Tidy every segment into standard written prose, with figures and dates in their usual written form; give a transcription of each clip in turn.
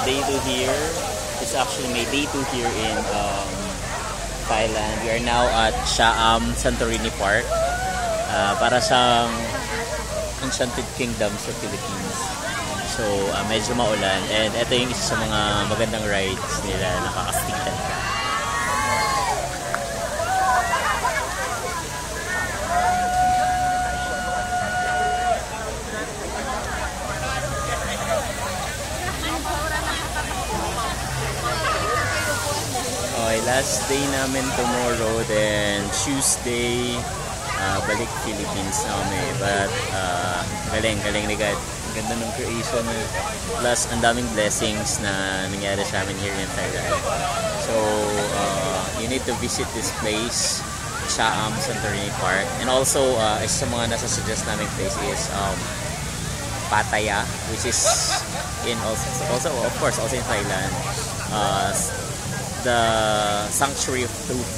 day 2 here. It's actually my day 2 here in Thailand. We are now at Siam Santorini Park. Para siyang Enchanted Kingdom sa Philippines. So, medyo maulan. And ito yung isa sa mga magandang rides nila. Nakakastitan ka. Okay, last day namin tomorrow. Then, Tuesday, balik Philippines na kami. But, galing ni God. Ganda ng creation. Plus, ang daming blessings na nangyari sa amin here in Thailand. So, you need to visit this place, Siam Santorini Park. And also, isa sa mga nasa-suggest namin place is Pattaya, which is also of course, also in Thailand. The Sanctuary of Truth.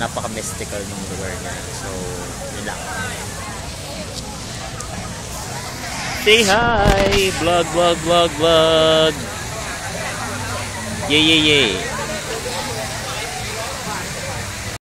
Napaka-mystical ng lugar niya. So, yun lang. Say hi! Vlog! Yay!